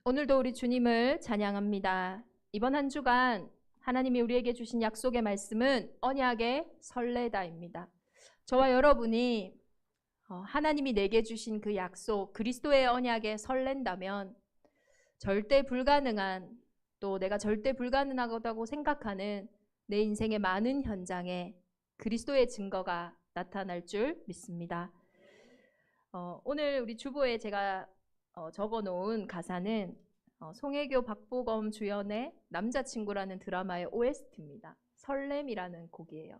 오늘도 우리 주님을 찬양합니다. 이번 한 주간 하나님이 우리에게 주신 약속의 말씀은 언약의 설레다입니다. 저와 여러분이 하나님이 내게 주신 그 약속, 그리스도의 언약에 설렌다면 절대 불가능한, 또 내가 절대 불가능하다고 생각하는 내 인생의 많은 현장에 그리스도의 증거가 나타날 줄 믿습니다. 오늘 우리 주보에 제가 적어놓은 가사는 송혜교 박보검 주연의 남자친구라는 드라마의 OST입니다. 설렘이라는 곡이에요.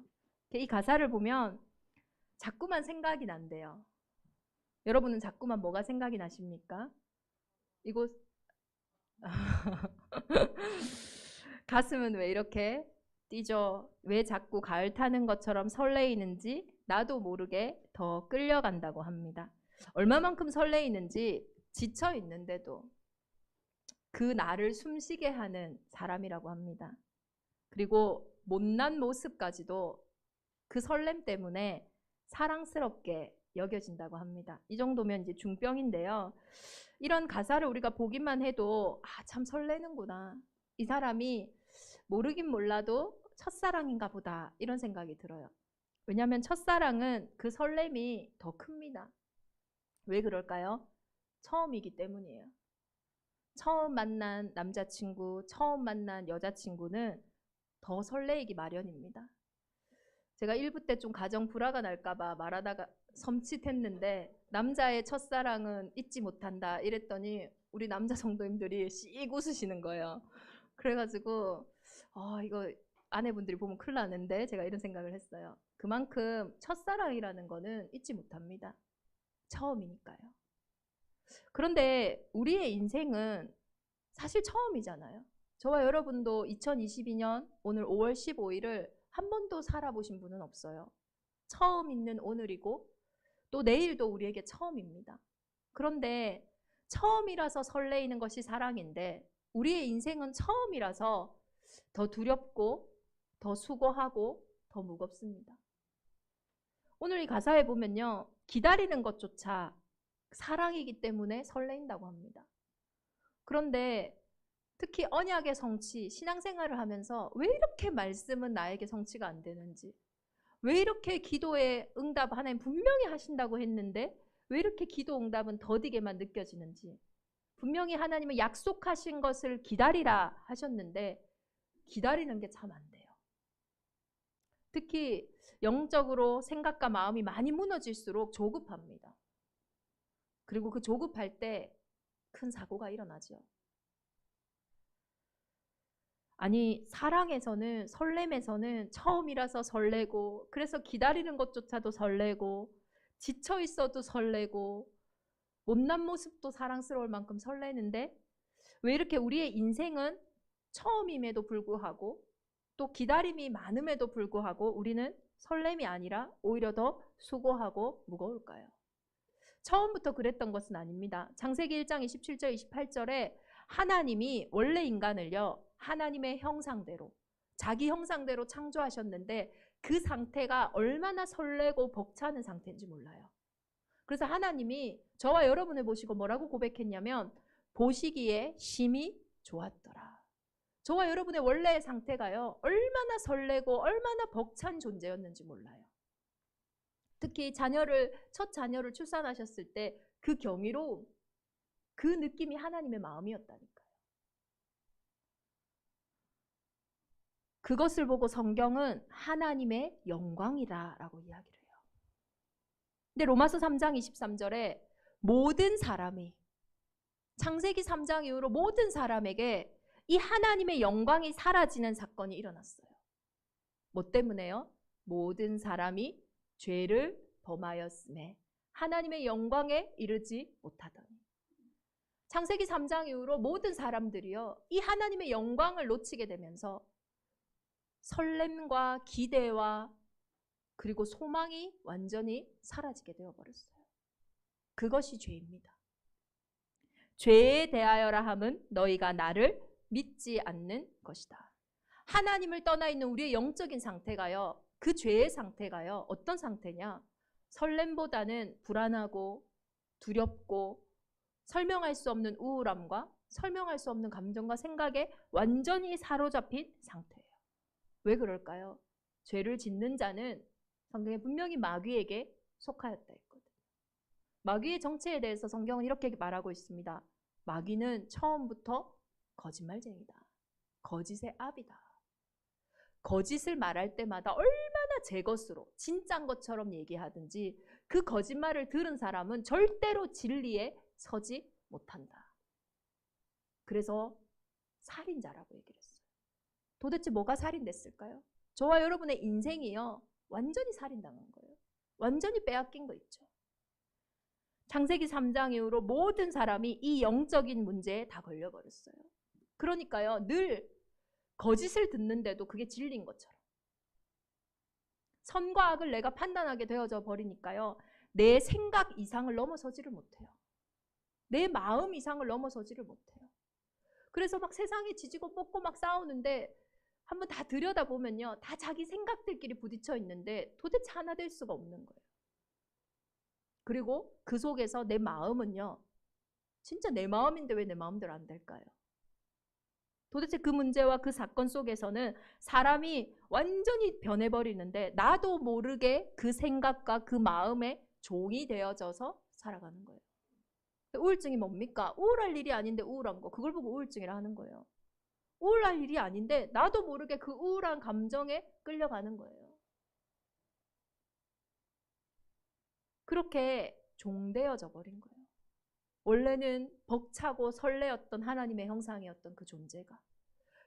이 가사를 보면 자꾸만 생각이 난대요. 여러분은 자꾸만 뭐가 생각이 나십니까? 이곳 가슴은 왜 이렇게 뛰죠? 왜 자꾸 가을 타는 것처럼 설레이는지 나도 모르게 더 끌려간다고 합니다. 얼마만큼 설레이는지 지쳐 있는데도 그 나를 숨쉬게 하는 사람이라고 합니다. 그리고 못난 모습까지도 그 설렘 때문에 사랑스럽게 여겨진다고 합니다. 이 정도면 이제 중병인데요. 이런 가사를 우리가 보기만 해도 참 설레는구나. 이 사람이 모르긴 몰라도 첫사랑인가 보다 이런 생각이 들어요. 왜냐하면 첫사랑은 그 설렘이 더 큽니다. 왜 그럴까요? 처음이기 때문이에요. 처음 만난 남자친구, 처음 만난 여자친구는 더 설레이기 마련입니다. 제가 1부 때 좀 가정 불화가 날까봐 말하다가 섬찟했는데 남자의 첫사랑은 잊지 못한다 이랬더니 우리 남자 성도님들이 씩 웃으시는 거예요. 그래가지고 이거 아내분들이 보면 큰일 나는데 제가 이런 생각을 했어요. 그만큼 첫사랑이라는 거는 잊지 못합니다. 처음이니까요. 그런데 우리의 인생은 사실 처음이잖아요. 저와 여러분도 2022년 오늘 5월 15일을 한 번도 살아보신 분은 없어요. 처음 있는 오늘이고 또 내일도 우리에게 처음입니다. 그런데 처음이라서 설레이는 것이 사랑인데 우리의 인생은 처음이라서 더 두렵고 더 수고하고 더 무겁습니다. 오늘 이 가사에 보면요. 기다리는 것조차 사랑이기 때문에 설레인다고 합니다. 그런데 특히 언약의 성취, 신앙생활을 하면서 왜 이렇게 말씀은 나에게 성취가 안 되는지, 왜 이렇게 기도의 응답 하나님 분명히 하신다고 했는데 왜 이렇게 기도 응답은 더디게만 느껴지는지, 분명히 하나님은 약속하신 것을 기다리라 하셨는데 기다리는 게 참 안 돼요. 특히 영적으로 생각과 마음이 많이 무너질수록 조급합니다. 그리고 그 조급할 때 큰 사고가 일어나죠. 아니, 사랑에서는, 설렘에서는 처음이라서 설레고, 그래서 기다리는 것조차도 설레고, 지쳐 있어도 설레고, 못난 모습도 사랑스러울 만큼 설레는데 왜 이렇게 우리의 인생은 처음임에도 불구하고 또 기다림이 많음에도 불구하고 우리는 설렘이 아니라 오히려 더 수고하고 무거울까요? 처음부터 그랬던 것은 아닙니다. 창세기 1장 27절 28절에 하나님이 원래 인간을요, 하나님의 형상대로, 자기 형상대로 창조하셨는데 그 상태가 얼마나 설레고 벅차는 상태인지 몰라요. 그래서 하나님이 저와 여러분을 보시고 뭐라고 고백했냐면 보시기에 심히 좋았더라. 저와 여러분의 원래의 상태가요, 얼마나 설레고 얼마나 벅찬 존재였는지 몰라요. 특히 첫 자녀를 출산하셨을 때 그 경이로움, 그 느낌이 하나님의 마음이었다니까요. 그것을 보고 성경은 하나님의 영광이라고 이야기를 해요. 근데 로마서 3장 23절에 모든 사람이, 창세기 3장 이후로 모든 사람에게 이 하나님의 영광이 사라지는 사건이 일어났어요. 뭐 때문에요? 모든 사람이 죄를 범하였음에 하나님의 영광에 이르지 못하더니. 창세기 3장 이후로 모든 사람들이요, 이 하나님의 영광을 놓치게 되면서 설렘과 기대와 그리고 소망이 완전히 사라지게 되어버렸어요. 그것이 죄입니다. 죄에 대하여라 함은 너희가 나를 믿지 않는 것이다. 하나님을 떠나 있는 우리의 영적인 상태가요, 그 죄의 상태가요, 어떤 상태냐? 설렘보다는 불안하고 두렵고 설명할 수 없는 우울함과 설명할 수 없는 감정과 생각에 완전히 사로잡힌 상태예요. 왜 그럴까요? 죄를 짓는 자는 성경에 분명히 마귀에게 속하였다 했거든요. 마귀의 정체에 대해서 성경은 이렇게 말하고 있습니다. 마귀는 처음부터 거짓말쟁이다. 거짓의 압이다. 거짓을 말할 때마다 얼마나 제 것으로 진짜인 것처럼 얘기하든지 그 거짓말을 들은 사람은 절대로 진리에 서지 못한다. 그래서 살인자라고 얘기를 했어요. 도대체 뭐가 살인됐을까요? 저와 여러분의 인생이요, 완전히 살인당한 거예요. 완전히 빼앗긴 거 있죠. 창세기 3장 이후로 모든 사람이 이 영적인 문제에 다 걸려버렸어요. 그러니까요, 늘 거짓을 듣는데도 그게 진리인 것처럼. 선과 악을 내가 판단하게 되어져 버리니까요, 내 생각 이상을 넘어서지를 못해요. 내 마음 이상을 넘어서지를 못해요. 그래서 막 세상에 지지고 뻗고 막 싸우는데 한번 다 들여다보면요, 다 자기 생각들끼리 부딪혀 있는데 도대체 하나 될 수가 없는 거예요. 그리고 그 속에서 내 마음은요, 진짜 내 마음인데 왜 내 마음대로 안 될까요? 도대체 그 문제와 그 사건 속에서는 사람이 완전히 변해버리는데 나도 모르게 그 생각과 그 마음에 종이 되어져서 살아가는 거예요. 우울증이 뭡니까? 우울할 일이 아닌데 우울한 거, 그걸 보고 우울증이라 하는 거예요. 우울할 일이 아닌데 나도 모르게 그 우울한 감정에 끌려가는 거예요. 그렇게 종되어져 버린 거예요. 원래는 벅차고 설레었던 하나님의 형상이었던 그 존재가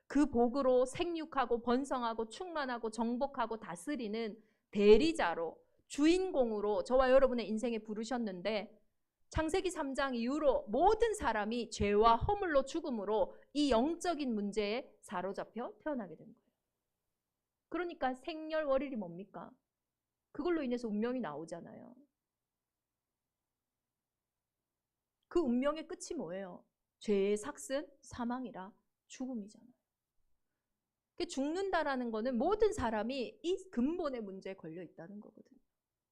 그 복으로 생육하고 번성하고 충만하고 정복하고 다스리는 대리자로, 주인공으로 저와 여러분의 인생에 부르셨는데 창세기 3장 이후로 모든 사람이 죄와 허물로 죽음으로 이 영적인 문제에 사로잡혀 태어나게 된 거예요. 그러니까 생렬월일이 뭡니까? 그걸로 인해서 운명이 나오잖아요. 그 운명의 끝이 뭐예요? 죄의 삭은 사망이라 죽음이잖아요. 죽는다라는 거는 모든 사람이 이 근본의 문제에 걸려 있다는 거거든요.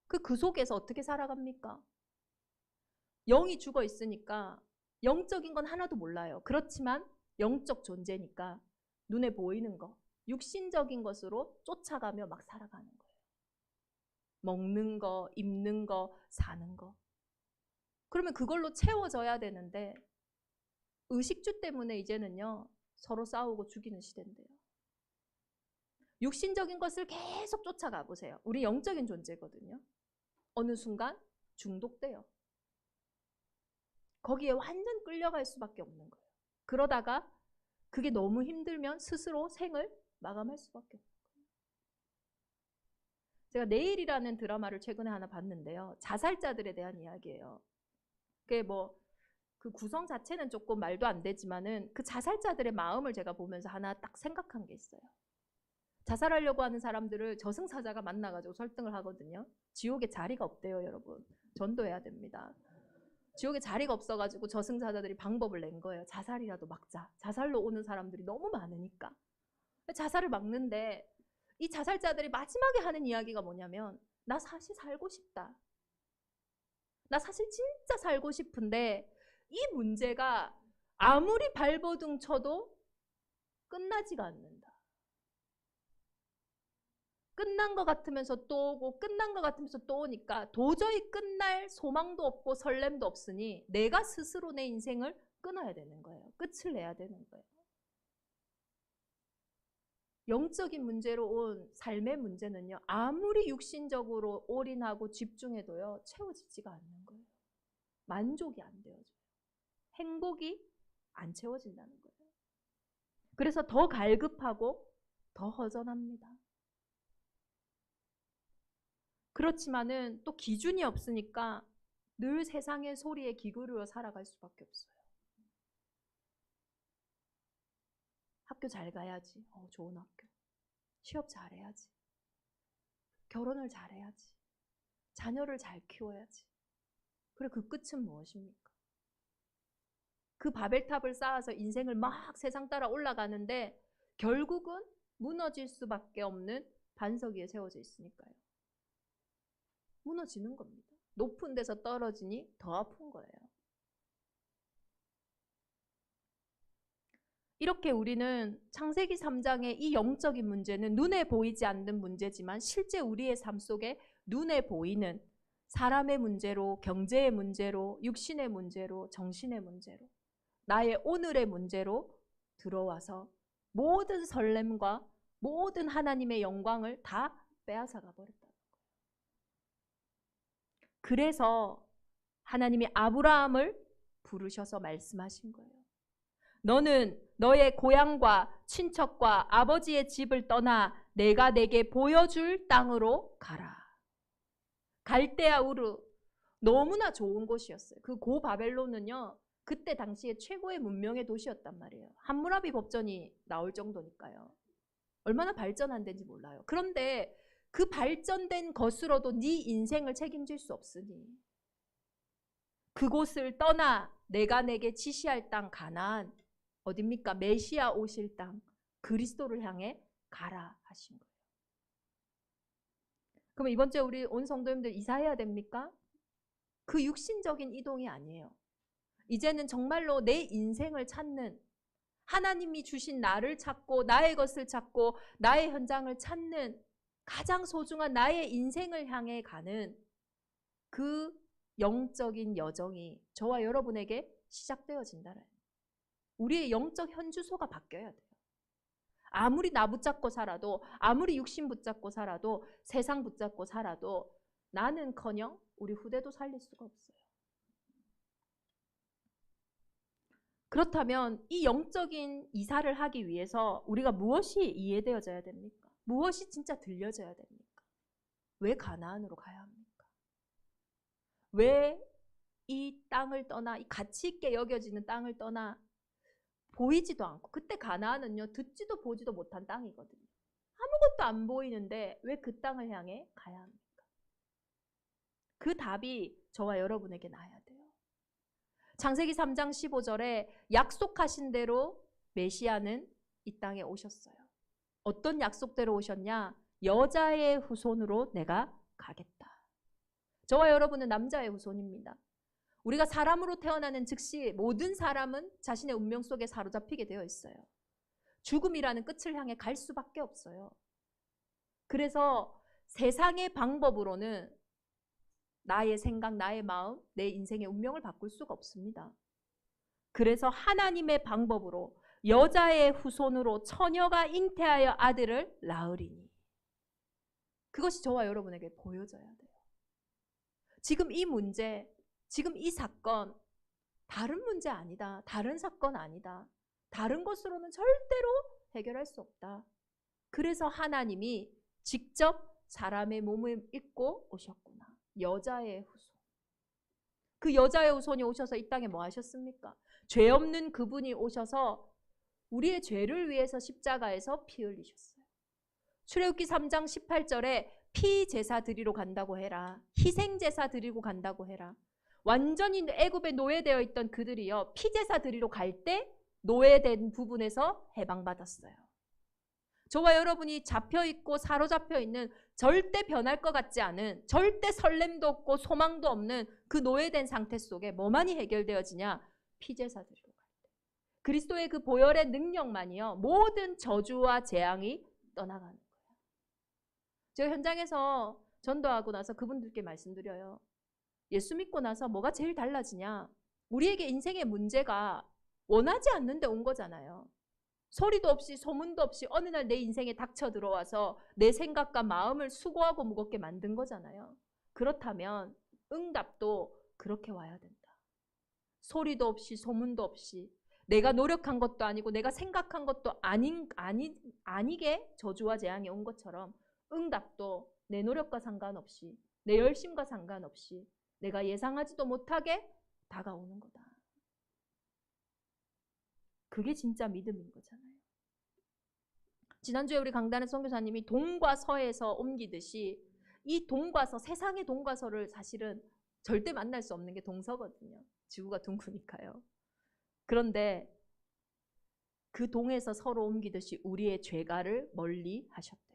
그 속에서 어떻게 살아갑니까? 영이 죽어 있으니까 영적인 건 하나도 몰라요. 그렇지만 영적 존재니까 눈에 보이는 거, 육신적인 것으로 쫓아가며 막 살아가는 거예요. 먹는 거, 입는 거, 사는 거. 그러면 그걸로 채워져야 되는데 의식주 때문에 이제는요, 서로 싸우고 죽이는 시대인데요. 육신적인 것을 계속 쫓아가 보세요. 우리 영적인 존재거든요. 어느 순간 중독돼요. 거기에 완전 끌려갈 수밖에 없는 거예요. 그러다가 그게 너무 힘들면 스스로 생을 마감할 수밖에 없는 거예요. 제가 내일이라는 드라마를 최근에 하나 봤는데요. 자살자들에 대한 이야기예요. 그게 그 구성 자체는 조금 말도 안 되지만은 그 자살자들의 마음을 제가 보면서 하나 딱 생각한 게 있어요. 자살하려고 하는 사람들을 저승사자가 만나가지고 설득을 하거든요. 지옥에 자리가 없대요, 여러분. 전도해야 됩니다. 지옥에 자리가 없어가지고 저승사자들이 방법을 낸 거예요. 자살이라도 막자. 자살로 오는 사람들이 너무 많으니까. 자살을 막는데 이 자살자들이 마지막에 하는 이야기가 뭐냐면 나 사실 살고 싶다. 나 사실 진짜 살고 싶은데 이 문제가 아무리 발버둥 쳐도 끝나지가 않는다. 끝난 것 같으면서 또 오고 끝난 것 같으면서 또 오니까 도저히 끝날 소망도 없고 설렘도 없으니 내가 스스로 내 인생을 끊어야 되는 거예요. 끝을 내야 되는 거예요. 영적인 문제로 온 삶의 문제는요, 아무리 육신적으로 올인하고 집중해도요, 채워지지가 않는 거예요. 만족이 안 되어져요. 행복이 안 채워진다는 거예요. 그래서 더 갈급하고 더 허전합니다. 그렇지만은 또 기준이 없으니까 늘 세상의 소리에 기울여 살아갈 수밖에 없어요. 학교 잘 가야지. 좋은 학교. 취업 잘해야지. 결혼을 잘해야지. 자녀를 잘 키워야지. 그래, 그 끝은 무엇입니까? 그 바벨탑을 쌓아서 인생을 막 세상 따라 올라가는데 결국은 무너질 수밖에 없는 반석 위에 세워져 있으니까요. 무너지는 겁니다. 높은 데서 떨어지니 더 아픈 거예요. 이렇게 우리는 창세기 3장의 이 영적인 문제는 눈에 보이지 않는 문제지만 실제 우리의 삶 속에 눈에 보이는 사람의 문제로, 경제의 문제로, 육신의 문제로, 정신의 문제로, 나의 오늘의 문제로 들어와서 모든 설렘과 모든 하나님의 영광을 다 빼앗아가 버렸다는 거예요. 그래서 하나님이 아브라함을 부르셔서 말씀하신 거예요. 너는 너의 고향과 친척과 아버지의 집을 떠나 내가 내게 보여줄 땅으로 가라. 갈대아 우르, 너무나 좋은 곳이었어요. 그 고바벨론은요, 그때 당시에 최고의 문명의 도시였단 말이에요. 함무라비 법전이 나올 정도니까요. 얼마나 발전한 데인지 몰라요. 그런데 그 발전된 것으로도 네 인생을 책임질 수 없으니 그곳을 떠나 내가 내게 지시할 땅 가나안, 어딥니까? 메시아 오실 땅, 그리스도를 향해 가라 하신 거예요. 그럼 이번 주에 우리 온 성도님들 이사해야 됩니까? 그 육신적인 이동이 아니에요. 이제는 정말로 내 인생을 찾는, 하나님이 주신 나를 찾고 나의 것을 찾고 나의 현장을 찾는 가장 소중한 나의 인생을 향해 가는 그 영적인 여정이 저와 여러분에게 시작되어진다는, 우리의 영적 현주소가 바뀌어야 돼요. 아무리 나 붙잡고 살아도, 아무리 육신 붙잡고 살아도, 세상 붙잡고 살아도 나는커녕 우리 후대도 살릴 수가 없어요. 그렇다면 이 영적인 이사를 하기 위해서 우리가 무엇이 이해되어져야 됩니까? 무엇이 진짜 들려져야 됩니까? 왜 가나안으로 가야 합니까? 왜 이 땅을 떠나, 이 가치 있게 여겨지는 땅을 떠나 보이지도 않고, 그때 가나안은요 듣지도 보지도 못한 땅이거든요. 아무것도 안 보이는데 왜 그 땅을 향해 가야 합니까? 그 답이 저와 여러분에게 나야 돼요. 창세기 3장 15절에 약속하신 대로 메시아는 이 땅에 오셨어요. 어떤 약속대로 오셨냐? 여자의 후손으로 내가 가겠다. 저와 여러분은 남자의 후손입니다. 우리가 사람으로 태어나는 즉시 모든 사람은 자신의 운명 속에 사로잡히게 되어 있어요. 죽음이라는 끝을 향해 갈 수밖에 없어요. 그래서 세상의 방법으로는 나의 생각, 나의 마음, 내 인생의 운명을 바꿀 수가 없습니다. 그래서 하나님의 방법으로 여자의 후손으로 처녀가 잉태하여 아들을 낳으리니, 그것이 저와 여러분에게 보여져야 돼요. 지금 이 문제, 지금 이 사건 다른 문제 아니다. 다른 사건 아니다. 다른 것으로는 절대로 해결할 수 없다. 그래서 하나님이 직접 사람의 몸을 입고 오셨구나. 여자의 후손. 그 여자의 후손이 오셔서 이 땅에 뭐 하셨습니까? 죄 없는 그분이 오셔서 우리의 죄를 위해서 십자가에서 피 흘리셨어요. 출애굽기 3장 18절에 피 제사 드리러 간다고 해라. 희생 제사 드리고 간다고 해라. 완전히 애굽에 노예되어 있던 그들이요, 피 제사 드리러 갈 때 노예된 부분에서 해방받았어요. 저와 여러분이 잡혀있고 사로잡혀 있는, 절대 변할 것 같지 않은, 절대 설렘도 없고 소망도 없는 그 노예된 상태 속에 뭐만이 해결되어지냐? 피제사 드리러 갈 때. 그리스도의 그 보혈의 능력만이요 모든 저주와 재앙이 떠나가는 거예요. 제가 현장에서 전도하고 나서 그분들께 말씀드려요. 예수 믿고 나서 뭐가 제일 달라지냐? 우리에게 인생의 문제가 원하지 않는데 온 거잖아요. 소리도 없이 소문도 없이 어느 날 내 인생에 닥쳐 들어와서 내 생각과 마음을 수고하고 무겁게 만든 거잖아요. 그렇다면 응답도 그렇게 와야 된다. 소리도 없이 소문도 없이 내가 노력한 것도 아니고 내가 생각한 것도 아니게 저주와 재앙이 온 것처럼 응답도 내 노력과 상관없이, 내 열심과 상관없이 내가 예상하지도 못하게 다가오는 거다. 그게 진짜 믿음인 거잖아요. 지난주에 우리 강단의 선교사님이 동과 서에서 옮기듯이 이 동과 서, 세상의 동과 서를 사실은 절대 만날 수 없는 게 동서거든요. 지구가 둥그니까요. 그런데 그 동에서 서로 옮기듯이 우리의 죄가를 멀리 하셨대요.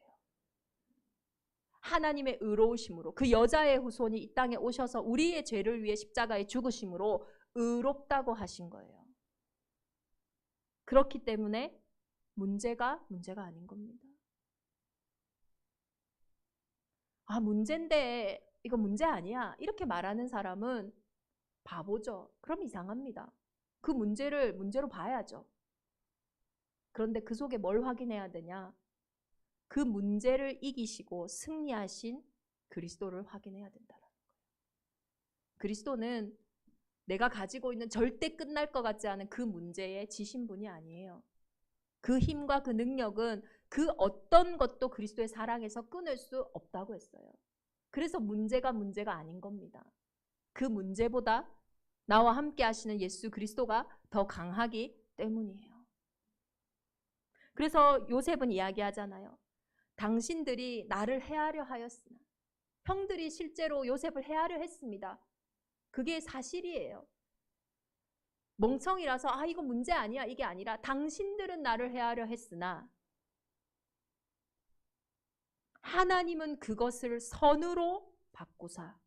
하나님의 의로우심으로, 그 여자의 후손이 이 땅에 오셔서 우리의 죄를 위해 십자가에 죽으심으로 의롭다고 하신 거예요. 그렇기 때문에 문제가 아닌 겁니다. 아, 문제인데 이거 문제 아니야, 이렇게 말하는 사람은 바보죠. 그럼 이상합니다. 그 문제를 문제로 봐야죠. 그런데 그 속에 뭘 확인해야 되냐? 그 문제를 이기시고 승리하신 그리스도를 확인해야 된다는 거예요. 그리스도는 내가 가지고 있는 절대 끝날 것 같지 않은 그 문제에 지신 분이 아니에요. 그 힘과 그 능력은 그 어떤 것도 그리스도의 사랑에서 끊을 수 없다고 했어요. 그래서 문제가 아닌 겁니다. 그 문제보다 나와 함께 하시는 예수 그리스도가 더 강하기 때문이에요. 그래서 요셉은 이야기하잖아요. 당신들이 나를 해하려 하였으나. 형들이 실제로 요셉을 해하려 했습니다. 그게 사실이에요. 멍청이라서 아 이거 문제 아니야 이게 아니라 당신들은 나를 해하려 했으나 하나님은 그것을 선으로 바꾸사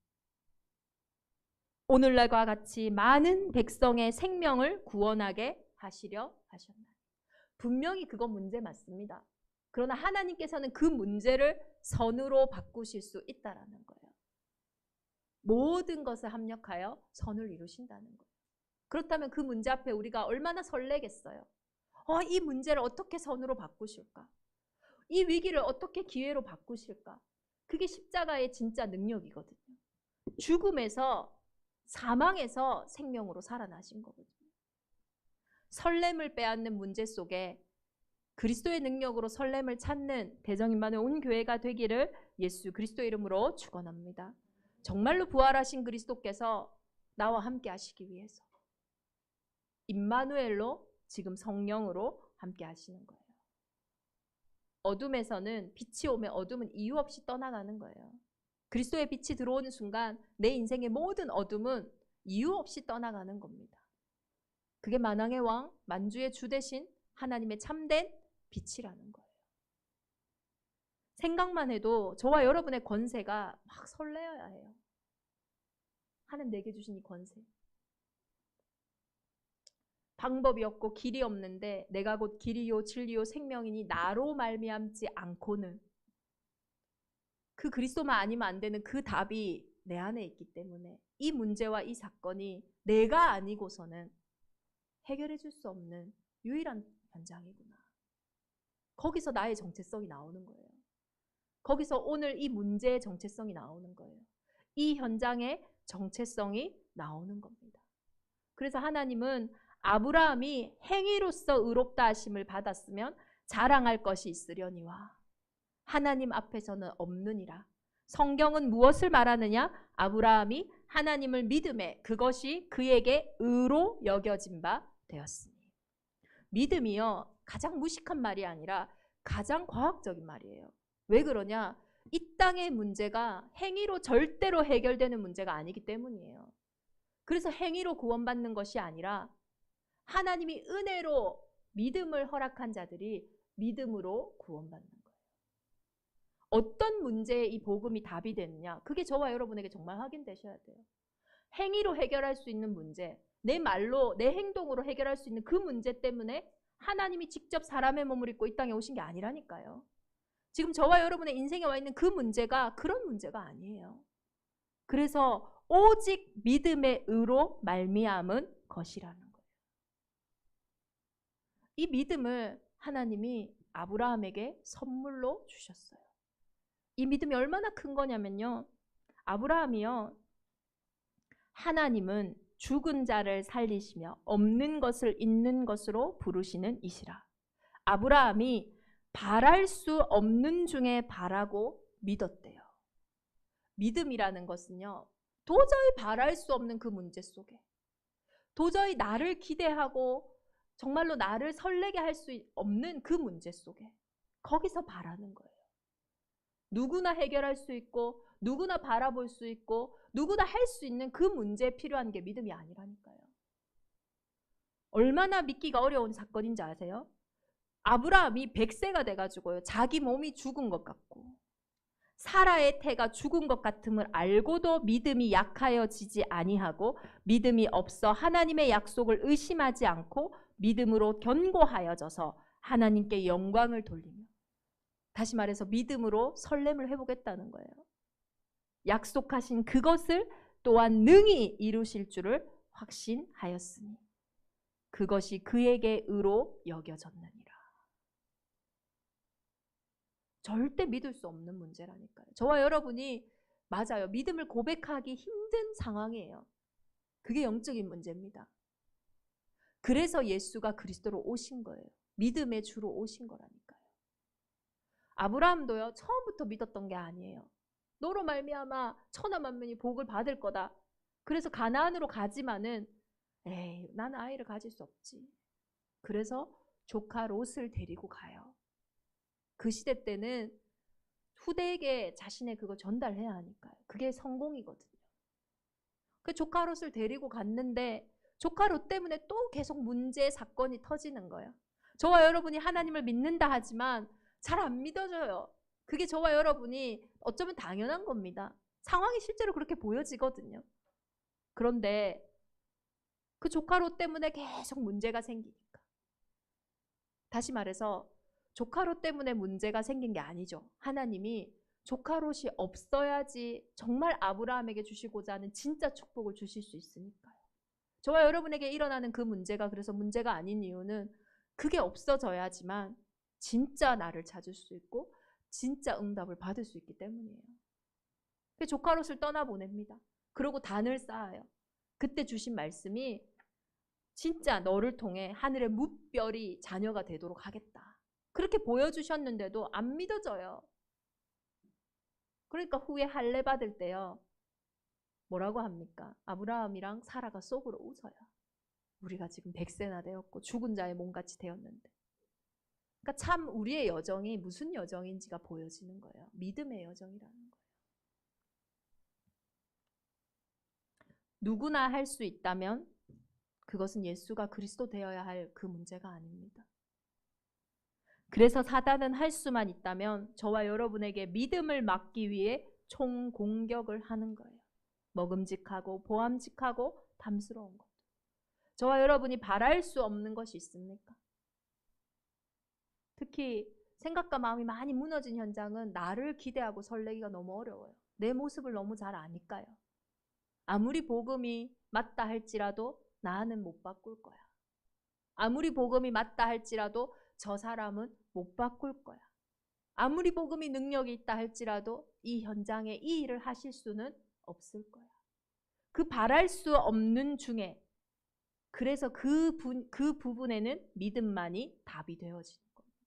오늘날과 같이 많은 백성의 생명을 구원하게 하시려 하셨나니. 분명히 그건 문제 맞습니다. 그러나 하나님께서는 그 문제를 선으로 바꾸실 수 있다라는 거예요. 모든 것을 합력하여 선을 이루신다는 거예요. 그렇다면 그 문제 앞에 우리가 얼마나 설레겠어요. 이 문제를 어떻게 선으로 바꾸실까? 이 위기를 어떻게 기회로 바꾸실까? 그게 십자가의 진짜 능력이거든요. 죽음에서 사망에서 생명으로 살아나신 거거든요. 설렘을 빼앗는 문제 속에 그리스도의 능력으로 설렘을 찾는 대정인만의 온 교회가 되기를 예수 그리스도의 이름으로 축원합니다. 정말로 부활하신 그리스도께서 나와 함께 하시기 위해서 임마누엘로 지금 성령으로 함께 하시는 거예요. 어둠에서는 빛이 오면 어둠은 이유 없이 떠나가는 거예요. 그리스도의 빛이 들어오는 순간 내 인생의 모든 어둠은 이유 없이 떠나가는 겁니다. 그게 만왕의 왕, 만주의 주 대신 하나님의 참된 빛이라는 거예요. 생각만 해도 저와 여러분의 권세가 막 설레어야 해요. 하나님 내게 주신 이 권세. 방법이 없고 길이 없는데 내가 곧 길이요 진리요 생명이니 나로 말미암지 않고는 그 그리스도만 아니면 안 되는 그 답이 내 안에 있기 때문에 이 문제와 이 사건이 내가 아니고서는 해결해 줄 수 없는 유일한 현장이구나. 거기서 나의 정체성이 나오는 거예요. 거기서 오늘 이 문제의 정체성이 나오는 거예요. 이 현장의 정체성이 나오는 겁니다. 그래서 하나님은 아브라함이 행위로서 의롭다 하심을 받았으면 자랑할 것이 있으려니와 하나님 앞에서는 없느니라. 성경은 무엇을 말하느냐? 아브라함이 하나님을 믿음에 그것이 그에게 의로 여겨진 바 되었으니. 믿음이요 가장 무식한 말이 아니라 가장 과학적인 말이에요. 왜 그러냐? 이 땅의 문제가 행위로 절대로 해결되는 문제가 아니기 때문이에요. 그래서 행위로 구원받는 것이 아니라 하나님이 은혜로 믿음을 허락한 자들이 믿음으로 구원받는 거예요. 어떤 문제에 이 복음이 답이 되느냐? 그게 저와 여러분에게 정말 확인되셔야 돼요. 행위로 해결할 수 있는 문제, 내 말로, 내 행동으로 해결할 수 있는 그 문제 때문에 하나님이 직접 사람의 몸을 입고 이 땅에 오신 게 아니라니까요. 지금 저와 여러분의 인생에 와 있는 그 문제가 그런 문제가 아니에요. 그래서 오직 믿음의 의로 말미암은 것이라는 거예요. 이 믿음을 하나님이 아브라함에게 선물로 주셨어요. 이 믿음이 얼마나 큰 거냐면요. 아브라함이요. 하나님은 죽은 자를 살리시며 없는 것을 있는 것으로 부르시는 이시라. 아브라함이 바랄 수 없는 중에 바라고 믿었대요. 믿음이라는 것은요. 도저히 바랄 수 없는 그 문제 속에 도저히 나를 기대하고 정말로 나를 설레게 할 수 없는 그 문제 속에 거기서 바라는 거예요. 누구나 해결할 수 있고 누구나 바라볼 수 있고 누구나 할 수 있는 그 문제에 필요한 게 믿음이 아니라니까요. 얼마나 믿기가 어려운 사건인지 아세요? 아브라함이 100세가 돼가지고요. 자기 몸이 죽은 것 같고 사라의 태가 죽은 것 같음을 알고도 믿음이 약하여지지 아니하고 믿음이 없어 하나님의 약속을 의심하지 않고 믿음으로 견고하여져서 하나님께 영광을 돌리며, 다시 말해서 믿음으로 설렘을 회복했다는 거예요. 약속하신 그것을 또한 능히 이루실 줄을 확신하였으니 그것이 그에게 의로 여겨졌느니라. 절대 믿을 수 없는 문제라니까요. 저와 여러분이 맞아요. 믿음을 고백하기 힘든 상황이에요. 그게 영적인 문제입니다. 그래서 예수가 그리스도로 오신 거예요. 믿음의 주로 오신 거라니까요. 아브라함도요, 처음부터 믿었던 게 아니에요. 너로 말미암아 천하 만민이 복을 받을 거다. 그래서 가나안으로 가지만은 에이, 난 아이를 가질 수 없지. 그래서 조카 롯을 데리고 가요. 그 시대 때는 후대에게 자신의 그거 전달해야 하니까요. 그게 성공이거든요. 그 조카 롯을 데리고 갔는데 조카 롯 때문에 또 계속 문제 사건이 터지는 거예요. 저와 여러분이 하나님을 믿는다 하지만 잘 안 믿어져요. 그게 저와 여러분이 어쩌면 당연한 겁니다. 상황이 실제로 그렇게 보여지거든요. 그런데 그 조카 롯 때문에 계속 문제가 생기니까, 다시 말해서 조카 롯 때문에 문제가 생긴 게 아니죠. 하나님이 조카 롯이 없어야지 정말 아브라함에게 주시고자 하는 진짜 축복을 주실 수 있으니까요. 저와 여러분에게 일어나는 그 문제가 그래서 문제가 아닌 이유는 그게 없어져야지만 진짜 나를 찾을 수 있고 진짜 응답을 받을 수 있기 때문이에요. 조카 롯을 떠나보냅니다. 그러고 단을 쌓아요. 그때 주신 말씀이 진짜 너를 통해 하늘의 무별이 자녀가 되도록 하겠다. 그렇게 보여주셨는데도 안 믿어져요. 그러니까 후에 할례 받을 때요, 뭐라고 합니까? 아브라함이랑 사라가 속으로 웃어요. 우리가 지금 100세나 되었고 죽은 자의 몸같이 되었는데. 그러니까 참 우리의 여정이 무슨 여정인지가 보여지는 거예요. 믿음의 여정이라는 거예요. 누구나 할 수 있다면 그것은 예수가 그리스도 되어야 할 그 문제가 아닙니다. 그래서 사단은 할 수만 있다면 저와 여러분에게 믿음을 막기 위해 총공격을 하는 거예요. 먹음직하고 보암직하고 담스러운 것. 저와 여러분이 바랄 수 없는 것이 있습니까? 특히 생각과 마음이 많이 무너진 현장은 나를 기대하고 설레기가 너무 어려워요. 내 모습을 너무 잘 아니까요. 아무리 복음이 맞다 할지라도 나는 못 바꿀 거야. 아무리 복음이 맞다 할지라도 저 사람은 못 바꿀 거야. 아무리 복음이 능력이 있다 할지라도 이 현장에 이 일을 하실 수는 없을 거야. 그 바랄 수 없는 중에 그래서 그 부분에는 믿음만이 답이 되어지는 겁니다.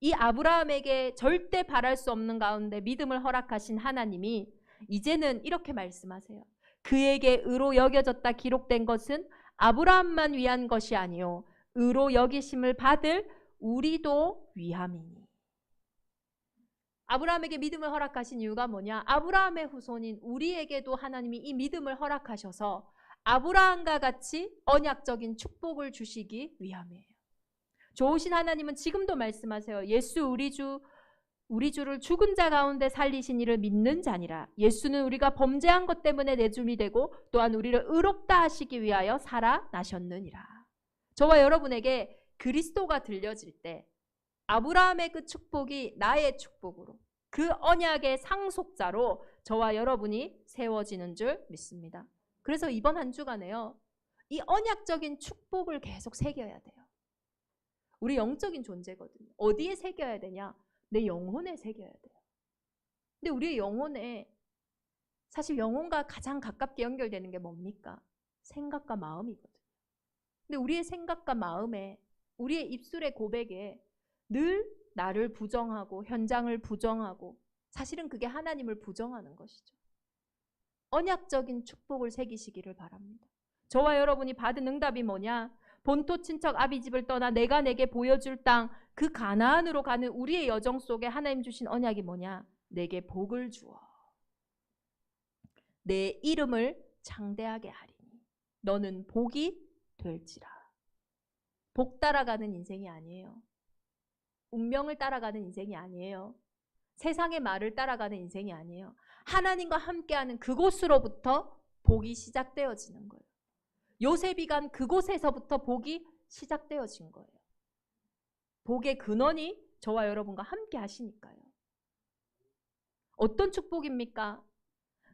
이 아브라함에게 절대 바랄 수 없는 가운데 믿음을 허락하신 하나님이 이제는 이렇게 말씀하세요. 그에게 의로 여겨졌다 기록된 것은 아브라함만 위한 것이 아니요 의로 여기심을 받을 우리도 위함이니. 아브라함에게 믿음을 허락하신 이유가 뭐냐? 아브라함의 후손인 우리에게도 하나님이 이 믿음을 허락하셔서 아브라함과 같이 언약적인 축복을 주시기 위함이에요. 좋으신 하나님은 지금도 말씀하세요. 예수 우리 주를 죽은 자 가운데 살리신 이를 믿는 자니라. 예수는 우리가 범죄한 것 때문에 내줌이 되고 또한 우리를 의롭다 하시기 위하여 살아나셨느니라. 저와 여러분에게 그리스도가 들려질 때 아브라함의 그 축복이 나의 축복으로 그 언약의 상속자로 저와 여러분이 세워지는 줄 믿습니다. 그래서 이번 한 주간에요, 이 언약적인 축복을 계속 새겨야 돼요. 우리 영적인 존재거든요. 어디에 새겨야 되냐? 내 영혼에 새겨야 돼요. 근데 우리의 영혼에 사실 영혼과 가장 가깝게 연결되는 게 뭡니까? 생각과 마음이거든요. 근데 우리의 생각과 마음에 우리의 입술의 고백에 늘 나를 부정하고 현장을 부정하고 사실은 그게 하나님을 부정하는 것이죠. 언약적인 축복을 새기시기를 바랍니다. 저와 여러분이 받은 응답이 뭐냐? 본토 친척 아비집을 떠나 내가 내게 보여줄 땅 그 가나안으로 가는 우리의 여정 속에 하나님 주신 언약이 뭐냐? 내게 복을 주어 내 이름을 창대하게 하리니 너는 복이 될지라. 복 따라가는 인생이 아니에요. 운명을 따라가는 인생이 아니에요. 세상의 말을 따라가는 인생이 아니에요. 하나님과 함께하는 그곳으로부터 복이 시작되어지는 거예요. 요셉이 간 그곳에서부터 복이 시작되어진 거예요. 복의 근원이 저와 여러분과 함께 하시니까요. 어떤 축복입니까?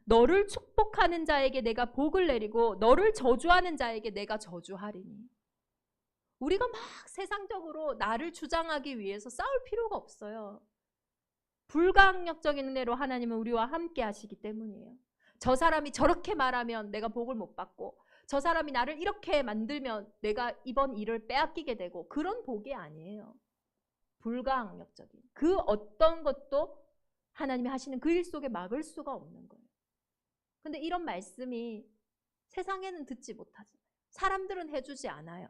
너를 축복하는 자에게 내가 복을 내리고 너를 저주하는 자에게 내가 저주하리니. 우리가 막 세상적으로 나를 주장하기 위해서 싸울 필요가 없어요. 불가항력적인 은혜로 하나님은 우리와 함께 하시기 때문이에요. 저 사람이 저렇게 말하면 내가 복을 못 받고, 저 사람이 나를 이렇게 만들면 내가 이번 일을 빼앗기게 되고, 그런 복이 아니에요. 불가항력적인 그 어떤 것도 하나님이 하시는 그 일 속에 막을 수가 없는 거예요. 근데 이런 말씀이 세상에는 듣지 못하잖아요. 사람들은 해주지 않아요.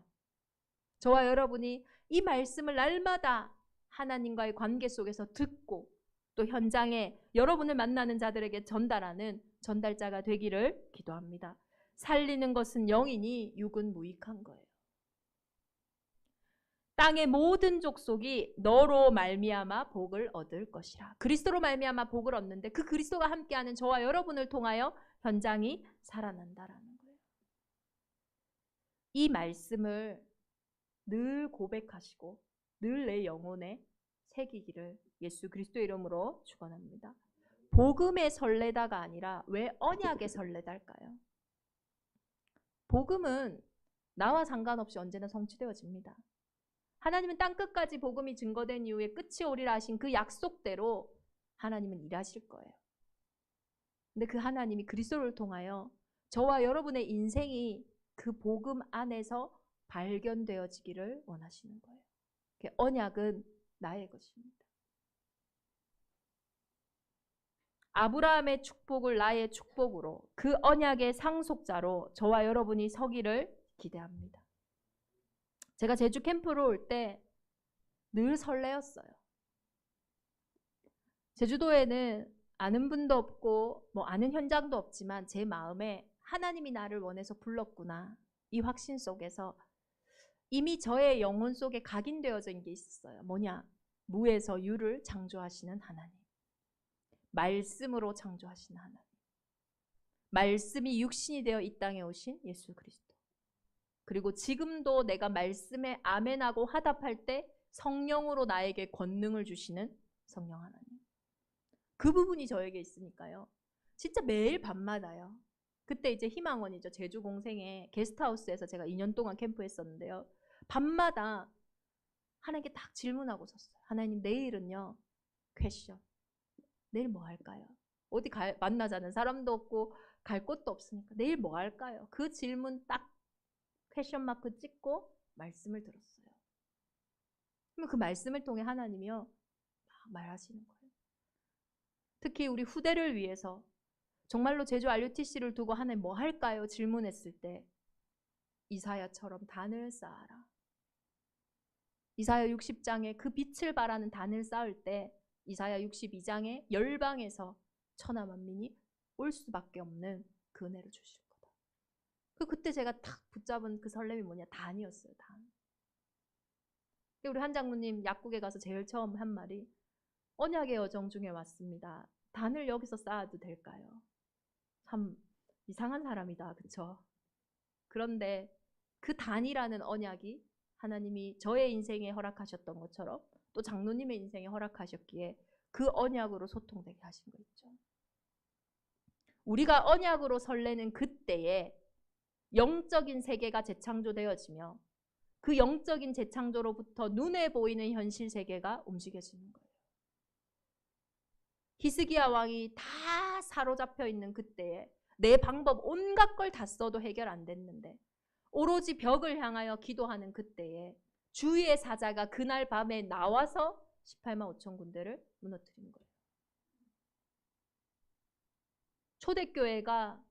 저와 여러분이 이 말씀을 날마다 하나님과의 관계 속에서 듣고 또 현장에 여러분을 만나는 자들에게 전달하는 전달자가 되기를 기도합니다. 살리는 것은 영이니 육은 무익한 거예요. 땅의 모든 족속이 너로 말미암아 복을 얻을 것이라. 그리스도로 말미암아 복을 얻는데 그 그리스도가 함께하는 저와 여러분을 통하여 현장이 살아난다라는 거예요. 이 말씀을 늘 고백하시고 늘 내 영혼에 새기기를 예수 그리스도의 이름으로 축원합니다. 복음에 설레다가 아니라 왜 언약에 설레달까요? 복음은 나와 상관없이 언제나 성취되어집니다. 하나님은 땅끝까지 복음이 증거된 이후에 끝이 오리라 하신 그 약속대로 하나님은 일하실 거예요. 근데 그 하나님이 그리스도를 통하여 저와 여러분의 인생이 그 복음 안에서 발견되어지기를 원하시는 거예요. 언약은 나의 것입니다. 아브라함의 축복을 나의 축복으로 그 언약의 상속자로 저와 여러분이 서기를 기대합니다. 제가 제주 캠프로 올 때 늘 설레었어요. 제주도에는 아는 분도 없고 뭐 아는 현장도 없지만 제 마음에 하나님이 나를 원해서 불렀구나. 이 확신 속에서 이미 저의 영혼 속에 각인되어진 게 있었어요. 뭐냐? 무에서 유를 창조하시는 하나님. 말씀으로 창조하시는 하나님. 말씀이 육신이 되어 이 땅에 오신 예수 그리스도. 그리고 지금도 내가 말씀에 아멘하고 화답할 때 성령으로 나에게 권능을 주시는 성령 하나님. 그 부분이 저에게 있으니까요. 진짜 매일 밤마다요. 그때 이제 희망원이죠. 제주 공생에 게스트하우스에서 제가 2년 동안 캠프했었는데요. 밤마다 하나님께 딱 질문하고 섰어요. 하나님, 내일은요. 퀘션. 내일 뭐 할까요? 어디 만나자는 사람도 없고 갈 곳도 없으니까 내일 뭐 할까요? 그 질문 딱 퀘션 마크 찍고 말씀을 들었어요. 그러면 그 말씀을 통해 하나님이요 막 말하시는 거예요. 특히 우리 후대를 위해서 정말로 제주 RUTC를 두고 하나님 뭐 할까요? 질문했을 때 이사야처럼 단을 쌓아라. 이사야 60장에 그 빛을 발하는 단을 쌓을 때 이사야 62장에 열방에서 천하 만민이 올 수밖에 없는 그 은혜를 주실 거다. 그때 제가 탁 붙잡은 그 설렘이 뭐냐? 단이었어요. 단. 우리 한 장로님 약국에 가서 제일 처음 한 말이 언약의 여정 중에 왔습니다. 단을 여기서 쌓아도 될까요? 참 이상한 사람이다. 그쵸? 그런데 그 단이라는 언약이 하나님이 저의 인생에 허락하셨던 것처럼 또 장로님의 인생에 허락하셨기에 그 언약으로 소통되게 하신 거 있죠. 우리가 언약으로 설레는 그때에 영적인 세계가 재창조되어지며 그 영적인 재창조로부터 눈에 보이는 현실 세계가 움직여지는 거예요. 히스기야 왕이 다 사로잡혀 있는 그때에 내 방법 온갖 걸 다 써도 해결 안 됐는데 오로지 벽을 향하여 기도하는 그때에 주의 사자가 그날 밤에 나와서 18만 5천 군대를 무너뜨린 거예요. 초대교회가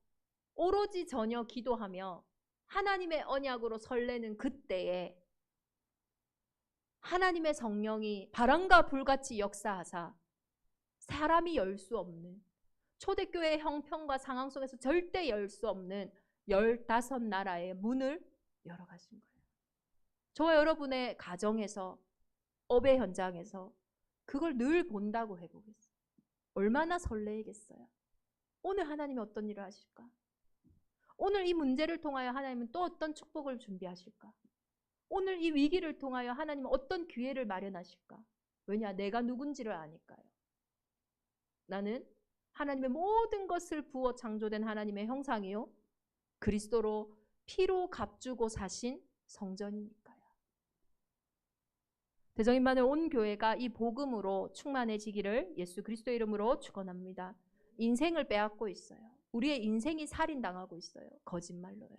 오로지 전혀 기도하며 하나님의 언약으로 설레는 그때에 하나님의 성령이 바람과 불같이 역사하사 사람이 열 수 없는 초대교회의 형편과 상황 속에서 절대 열 수 없는 15나라의 문을 열어가신 거예요. 저와 여러분의 가정에서 업의 현장에서 그걸 늘 본다고 해보겠어요. 얼마나 설레겠어요. 오늘 하나님이 어떤 일을 하실까? 오늘 이 문제를 통하여 하나님은 또 어떤 축복을 준비하실까? 오늘 이 위기를 통하여 하나님은 어떤 기회를 마련하실까? 왜냐? 내가 누군지를 아니까요. 나는 하나님의 모든 것을 부어 창조된 하나님의 형상이요. 그리스도로 피로 값주고 사신 성전이니까요. 대정인만을 온 교회가 이 복음으로 충만해지기를 예수 그리스도의 이름으로 축원합니다. 인생을 빼앗고 있어요. 우리의 인생이 살인당하고 있어요. 거짓말로요.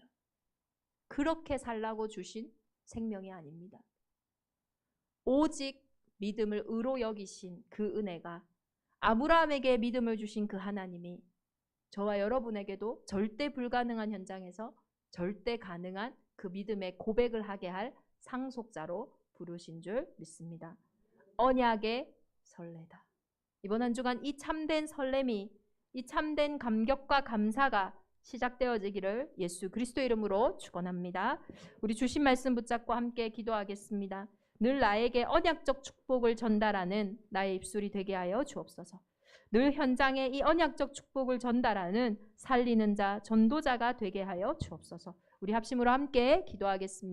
그렇게 살라고 주신 생명이 아닙니다. 오직 믿음을 의로 여기신 그 은혜가 아브라함에게 믿음을 주신 그 하나님이 저와 여러분에게도 절대 불가능한 현장에서 절대 가능한 그 믿음의 고백을 하게 할 상속자로 부르신 줄 믿습니다. 언약의 설레다. 이번 한 주간 이 참된 설렘이, 이 참된 감격과 감사가 시작되어지기를 예수 그리스도의 이름으로 축원합니다. 우리 주신 말씀 붙잡고 함께 기도하겠습니다. 늘 나에게 언약적 축복을 전달하는 나의 입술이 되게 하여 주옵소서. 늘 현장에 이 언약적 축복을 전달하는 살리는 자, 전도자가 되게 하여 주옵소서. 우리 합심으로 함께 기도하겠습니다.